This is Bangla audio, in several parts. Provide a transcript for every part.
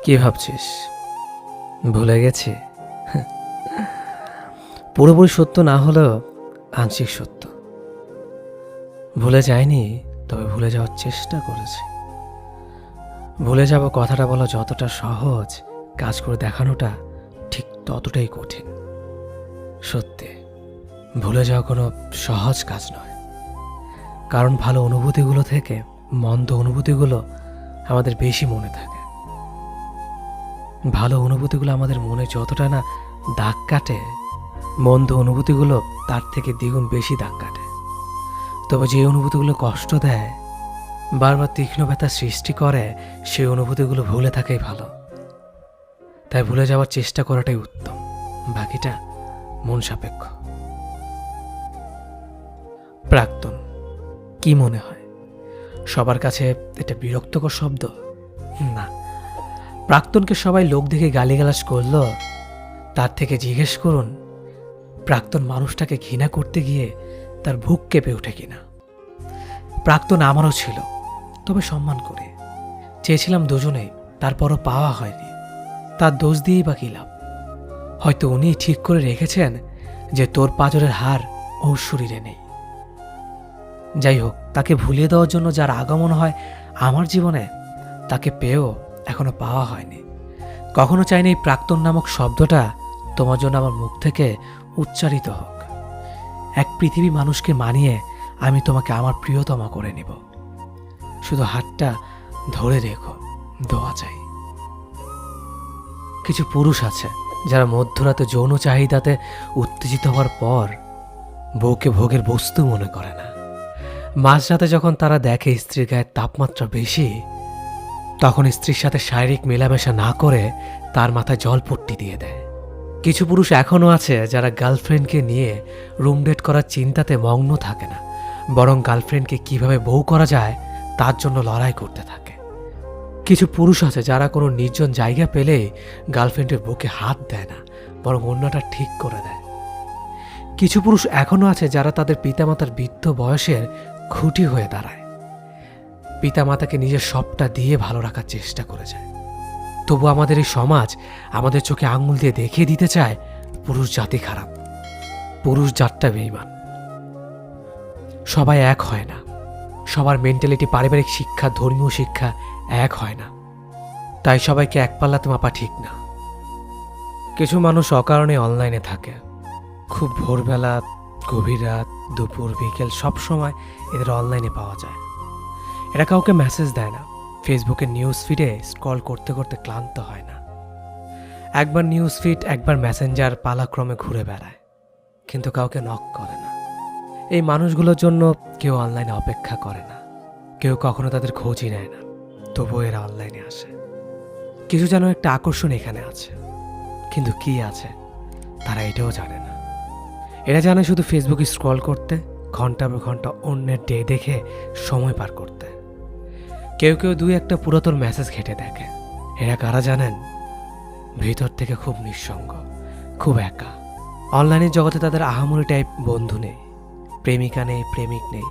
কি ভাবছিস ভুলে গেছি? পুরোপুরি সত্য না হলেও আংশিক সত্য। ভুলে যায়নি, তবে ভুলে যাওয়ার চেষ্টা করেছি। ভুলে যাব কথাটা বলা যতটা সহজ, কাজ করে দেখানোটা ঠিক ততটাই কঠিন। সত্যি, ভুলে যাওয়া কোনো সহজ কাজ নয়। কারণ ভালো অনুভূতিগুলো থেকে মন্দ অনুভূতিগুলো আমাদের বেশি মনে থাকে। ভালো অনুভূতিগুলো আমাদের মনে যতটা না দাগ কাটে, মন্দ অনুভূতিগুলো তার থেকে দ্বিগুণ বেশি দাগ কাটে। তবে যে অনুভূতিগুলো কষ্ট দেয়, বারবার তীক্ষ্ণ ব্যথা সৃষ্টি করে, সেই অনুভূতিগুলো ভুলে থাকাই ভালো। তাই ভুলে যাওয়ার চেষ্টা করাটাই উত্তম, বাকিটা মন সাপেক্ষ। প্রাক্তন, কি মনে হয় সবার কাছে এটা বিরক্তকর শব্দ? না, প্রাক্তনকে সবাই লোক দেখে গালিগালাজ করল, তার থেকে জিজ্ঞেস করুন প্রাক্তন মানুষটাকে ঘৃণা করতে গিয়ে তার বুক কেঁপে ওঠে কিনা। প্রাক্তন আমারও ছিল, তবে সম্মান করে চেয়েছিলাম দুজনেই, তারপরও পাওয়া হয়নি। তার দোষ দিয়েই বা কি লাভ? হয়তো উনি ঠিক করে রেখেছেন যে তোর পাঁজরের হার ওর শরীরে নেই। যাই হোক, তাকে ভুলিয়ে দেওয়ার জন্য যার আগমন হয় আমার জীবনে, তাকে পেয়েও এখনো পাওয়া হয়নি। কখনো চাইনি এই প্রাক্তন নামক শব্দটা তোমার জন্য আমার মুখ থেকে উচ্চারিত হোক। এক পৃথিবী মানুষকে মানিয়ে আমি তোমাকে আমার প্রিয়তমা করে নিব। শুধু হাতটা ধরে রেখো, দোয়া চাই। কিছু পুরুষ আছে যারা মধ্যরাতে যৌন চাহিদাতে উত্তেজিত হওয়ার পর বউকে ভোগের বস্তু মনে করে না। মাঝরাতে যখন তারা দেখে স্ত্রীর গায়ের তাপমাত্রা বেশি, তখন স্ত্রীর সাথে শারীরিক মেলামেশা না করে তার মাথায় জলপট্টি দিয়ে দেয়। কিছু পুরুষ এখনও আছে যারা গার্লফ্রেন্ডকে নিয়ে রুম ডেট করার চিন্তাতে মগ্ন থাকে না, বরং গার্লফ্রেন্ডকে কিভাবে বউ করা যায় তার জন্য লড়াই করতে থাকে। কিছু পুরুষ আছে যারা কোনো নির্জন জায়গা পেলেই গার্লফ্রেন্ডের বুকে হাত দেয় না, বরং অন্যটা ঠিক করে দেয়। কিছু পুরুষ এখনও আছে যারা তাদের পিতামাতার বৃদ্ধ বয়সের খুঁটি হয়ে দাঁড়ায়। পিতামাতাকে নিজের সবটা দিয়ে ভালো রাখার চেষ্টা করে যায়। তবু আমাদের এই সমাজ আমাদের চোখে আঙুল দিয়ে দেখিয়ে দিতে চায় পুরুষ জাতি খারাপ, পুরুষ জাতটা বেঈমান। সবাই এক হয় না, সবার মেন্টালিটি, পারিবারিক শিক্ষা, ধর্মীয় শিক্ষা এক হয় না। তাই সবাইকে এক পাল্লাতে মাপা ঠিক না। কিছু মানুষ অকারণে অনলাইনে থাকে। খুব ভোরবেলা, গভীর রাত, দুপুর, বিকেল, সব সময় এদের অনলাইনে পাওয়া যায়। এরা কাউকে মেসেজ দেয় না, ফেসবুকের নিউজ ফিডে স্ক্রল করতে করতে ক্লান্ত হয় না। একবার নিউজ ফিড, একবার মেসেঞ্জার পালাক্রমে ঘুরে বেড়ায়, কিন্তু কাউকে নক করে না। এই মানুষগুলোর জন্য কেউ অনলাইনে অপেক্ষা করে না, কেউ কখনো তাদের খোঁজই নেয় না, তবুও এরা অনলাইনে আসে। কিছু যেন একটা আকর্ষণ এখানে আছে, কিন্তু কি আছে তারা এটাও জানে না। এরা জানে শুধু ফেসবুকে স্ক্রল করতে, ঘন্টা পর ঘন্টা অন্যের ডে দেখে সময় পার করতে। কেউ কেউ দুই একটা পুরাতন মেসেজ ঘেঁটে দেখে। এরা কারা জানেন? ভিতর থেকে খুব নিঃসঙ্গ, খুব একা। অনলাইনের জগতে তাদের আহামরি টাইপ বন্ধু নেই, প্রেমিকা নেই, প্রেমিক নেই,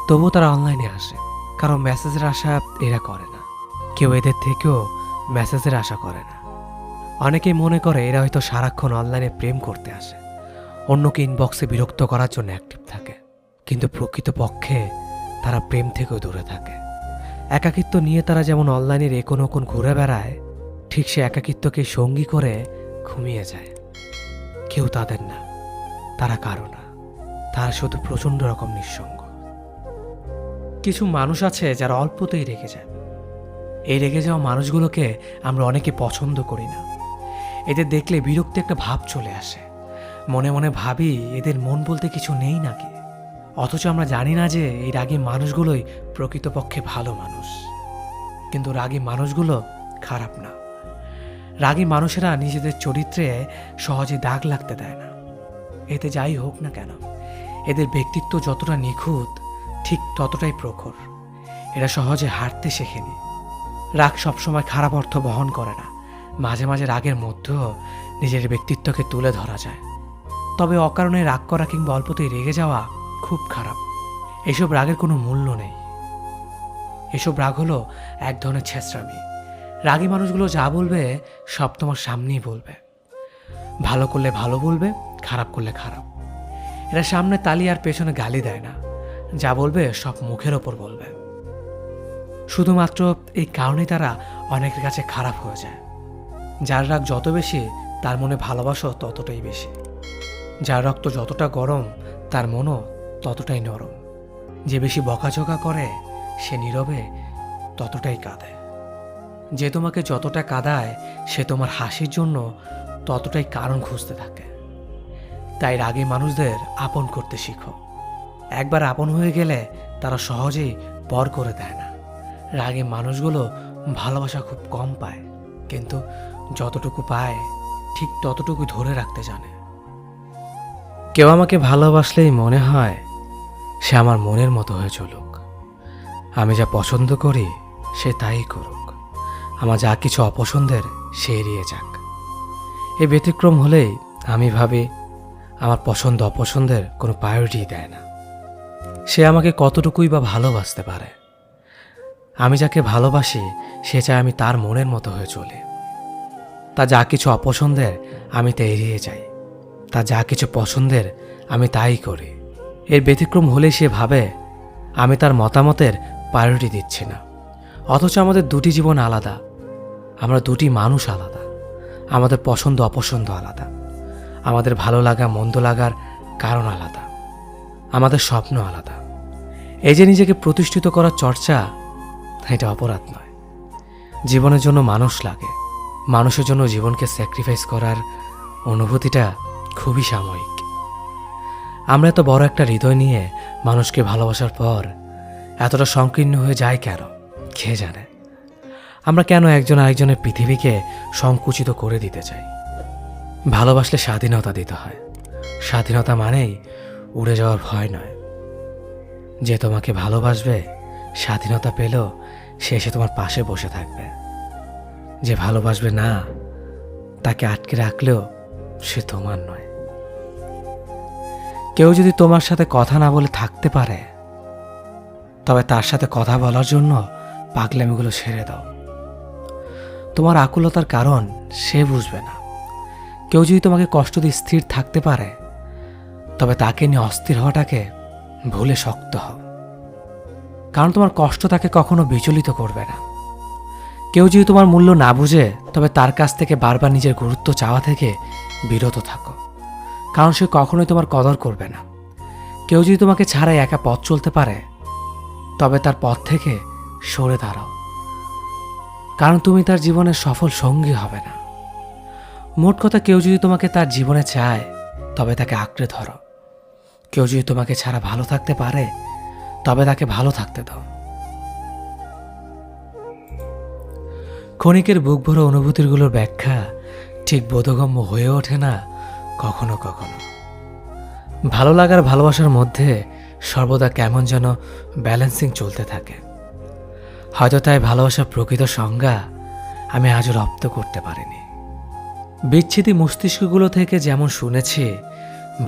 তবুও তারা অনলাইনে আসে। কারণ মেসেজের আশা এরা করে না, কেউ এদের থেকেও মেসেজের আশা করে না। অনেকেই মনে করে এরা হয়তো সারাক্ষণ অনলাইনে প্রেম করতে আসে, অন্যকে ইনবক্সে বিরক্ত করার জন্য অ্যাক্টিভ থাকে, কিন্তু প্রকৃতপক্ষে তারা প্রেম থেকেও দূরে থাকে। একাকিত্ব নিয়ে তারা যেমন অনলাইনের এখন ওখন ঘুরে বেড়ায়, ঠিক সে একাকিত্বকে সঙ্গী করে ঘুমিয়ে যায়। কেউ তাদের না, তারা কারো না, তারা শুধু প্রচণ্ড রকম নিঃসঙ্গ। কিছু মানুষ আছে যারা অল্পতেই রেগে যায়। এই রেগে যাওয়া মানুষগুলোকে আমরা অনেকে পছন্দ করি না। এদের দেখলে বিরক্তি একটা ভাব চলে আসে। মনে মনে ভাবি এদের মন বলতে কিছু নেই নাকি? অথচ আমরা জানি না যে এই রাগী মানুষগুলোই প্রকৃতপক্ষে ভালো মানুষ। কিন্তু রাগী মানুষগুলো খারাপ না। রাগী মানুষেরা নিজেদের চরিত্রে সহজে দাগ লাগতে দেয় না। এতে যাই হোক না কেন, এদের ব্যক্তিত্ব যতটা নিখুঁত, ঠিক ততটাই প্রখর। এরা সহজে হারতে শেখেনি। রাগ সবসময় খারাপ অর্থ বহন করে না। মাঝে মাঝে রাগের মধ্যেও নিজের ব্যক্তিত্বকে তুলে ধরা যায়। তবে অকারণে রাগ করা কিংবা অল্পতেই রেগে যাওয়া খুব খারাপ। এসব রাগের কোনো মূল্য নেই। এসব রাগ হলো এক ধরনের ছেঁচড়ামি, রাগী মানুষগুলো যা বলবে সব তোমার সামনেই বলবে। ভালো করলে ভালো বলবে, খারাপ করলে খারাপ। এরা সামনে তালি আর পেছনে গালি দেয় না, যা বলবে সব মুখের ওপর বলবে। শুধুমাত্র এই কারণেই তারা অনেকের কাছে খারাপ হয়ে যায়। যার রাগ যত বেশি তার মনে ভালোবাসা ততটাই বেশি। যার রক্ত যতটা গরম তার মনও ততটাই নরম। যে বেশি বকাঝকা করে সে নীরবে ততটাই কাঁদে। যে তোমাকে যতটা কাঁদায় সে তোমার হাসির জন্য ততটাই কারণ খুঁজতে থাকে। তাই রাগী মানুষদের আপন করতে শিখো। একবার আপন হয়ে গেলে তারা সহজেই পর করে দেয় না। রাগী মানুষগুলো ভালোবাসা খুব কম পায়, কিন্তু যতটুকু পায় ঠিক ততটুকু ধরে রাখতে জানে। কেউ আমাকে ভালোবাসলেই মনে হয় সে আমার মনের মতো হয়ে চলুক। আমি যা পছন্দ করি সে তাই করুক। আমার যা কিছু অপছন্দের সে এড়িয়ে যাক। এই ব্যতিক্রম হলেই আমি ভাবি আমার পছন্দ অপছন্দের কোনো প্রায়োরিটি দেয় না। সে আমাকে কতটুকুই বা ভালোবাসতে পারে। আমি যাকে ভালোবাসি সে চায় আমি তার মনের মতো হয়ে চলি। তা যা কিছু অপছন্দের আমি তা এড়িয়ে যাই, তা যা কিছু পছন্দের আমি তাই করি। এর ব্যতিক্রম হলেই সে ভাবে আমি তার মতামতের প্রায়োরিটি দিচ্ছি না। অথচ আমাদের দুটি জীবন আলাদা, আমরা দুটি মানুষ আলাদা, আমাদের পছন্দ অপছন্দ আলাদা, আমাদের ভালো লাগা মন্দ লাগার কারণ আলাদা, আমাদের স্বপ্ন আলাদা। এই যে নিজেকে প্রতিষ্ঠিত করার চর্চা, এটা অপরাধ নয়। জীবনের জন্য মানুষ লাগে, মানুষের জন্য জীবনকে স্যাক্রিফাইস করার অনুভূতিটা খুবই সাময়িক। আমরা এত বড় একটা হৃদয় নিয়ে মানুষকে ভালোবাসার পর এতটা সংকীর্ণ হয়ে যায় কেন, কে জানে। আমরা কেন একজন আরেকজনের পৃথিবীকে সংকুচিত করে দিতে চাই? ভালোবাসলে স্বাধীনতা দিতে হয়। স্বাধীনতা মানেই উড়ে যাওয়ার ভয় নয়। যে তোমাকে ভালোবাসবে স্বাধীনতা পেলেও সে এসে তোমার পাশে বসে থাকবে। যে ভালোবাসবে না তাকে আটকে রাখলেও সে তোমার নয়। কেউ যদি তোমার সাথে কথা না বলে থাকতে পারে তবে তার সাথে কথা বলার জন্য পাগলামিগুলো ছেড়ে দাও। তোমার আকুলতার কারণ সে বুঝবে না। কেউ যদি তোমাকে কষ্ট দিয়ে স্থির থাকতে পারে তবে তাকে নিয়ে অস্থির হওয়াটাকে ভুলে শক্ত হও, কারণ তোমার কষ্ট তাকে কখনো বিচলিত করবে না। কেউ যদি তোমার মূল্য না বুঝে তবে তার কাছ থেকে বারবার নিজের গুরুত্ব চাওয়া থেকে বিরত থাকো, কারণ সে কখনোই তোমার কদর করবে না। কেউ যদি তোমাকে ছাড়াই একা পথ চলতে পারে তবে তার পথ থেকে সরে দাঁড়াও, কারণ তুমি তার জীবনের সফল সঙ্গী হবে না। মোট কথা, কেউ যদি তোমাকে তার জীবনে চায় তবে তাকে আঁকড়ে ধরো। কেউ যদি তোমাকে ছাড়া ভালো থাকতে পারে তবে তাকে ভালো থাকতে দাও। ক্ষণিকের বুক ভরা অনুভূতিগুলোর ব্যাখ্যা ঠিক বোধগম্য হয়ে ওঠে না কখনো কখনো। ভালো লাগার ভালোবাসার মধ্যে সর্বদা কেমন যেন ব্যালেন্সিং চলতে থাকে। হয়তো তাই ভালোবাসার প্রকৃত সংজ্ঞা আমি আজও রপ্ত করতে পারিনি। বিচ্ছেদী মস্তিষ্কগুলো থেকে যেমন শুনেছি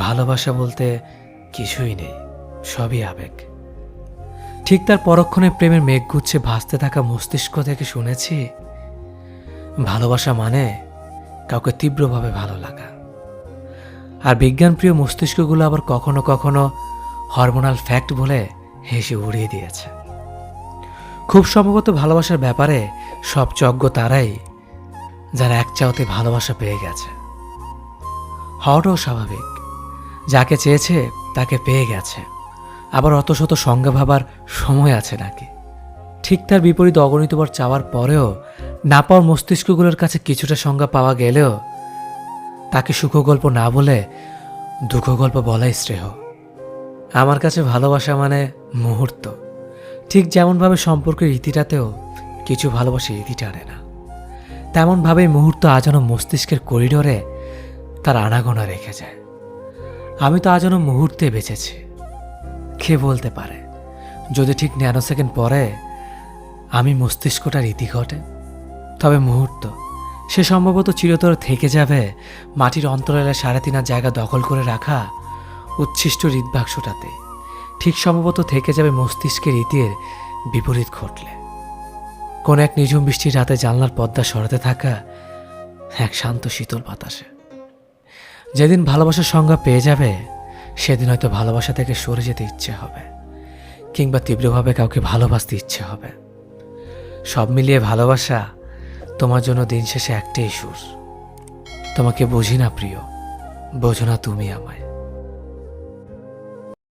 ভালোবাসা বলতে কিছুই নেই, সবই আবেগ, ঠিক তার পরক্ষণে প্রেমের মেঘগুচ্ছে ভাসতে থাকা মস্তিষ্ক থেকে শুনেছি ভালোবাসা মানে কাউকে তীব্রভাবে ভালো লাগা। আর বিজ্ঞানপ্রিয় মস্তিষ্কগুলো আবার কখনো কখনো হরমোনাল ফ্যাক্ট বলে হেসে উড়িয়ে দিয়েছে। খুব সম্ভবত ভালোবাসার ব্যাপারে সব যজ্ঞ তারাই যারা এক চাওতে ভালোবাসা পেয়ে গেছে। হওয়াটাও স্বাভাবিক, যাকে চেয়েছে তাকে পেয়ে গেছে, আবার অত শত সংজ্ঞা ভাবার সময় আছে নাকি? ঠিক তার বিপরীত অগণিতবার চাওয়ার পরেও না পাওয়ার মস্তিষ্কগুলোর কাছে কিছুটা সংজ্ঞা পাওয়া গেলেও তাকে সুখগল্প না বলে দুঃখগল্প বলাই শ্রেয়। আমার কাছে ভালোবাসা মানে মুহূর্ত, ঠিক যেমনভাবে সম্পর্কের ইতিটাতেও কিছু ভালোবাসা ইতি টানে না, তেমনভাবেই মুহূর্ত আজানো মস্তিষ্কের করিডোরে তার আনাগোনা রেখে যায়। আমি তো আজানো মুহূর্তে বেঁচেছি। কে বলতে পারে যদি ঠিক ন্যানো সেকেন্ড পরে আমি মস্তিষ্কটার ইতি ঘটে? তবে মুহূর্ত সে সম্ভবত চিরতর থেকে যাবে মাটির অন্তরালে 3.5 জায়গা দখল করে রাখা উচ্ছিষ্ট হৃদবাক্সটাতে, ঠিক সম্ভবত থেকে যাবে মস্তিষ্কের ইতির বিপরীত ঘটলে। কোন এক নিঝুম বৃষ্টির রাতে জানলার পর্দা সরাতে থাকা এক শান্ত শীতল বাতাসে। যেদিন ভালোবাসার সংজ্ঞা পেয়ে যাবে, সেদিন হয়তো ভালোবাসা থেকে সরে যেতে ইচ্ছে হবে, কিংবা তীব্রভাবে কাউকে ভালোবাসতে ইচ্ছে হবে। সব মিলিয়ে ভালোবাসা তোমার জন্য দিন শেষে একটাই সুর। তোমাকে বুঝি না প্রিয়, বোঝো না তুমি আমায়।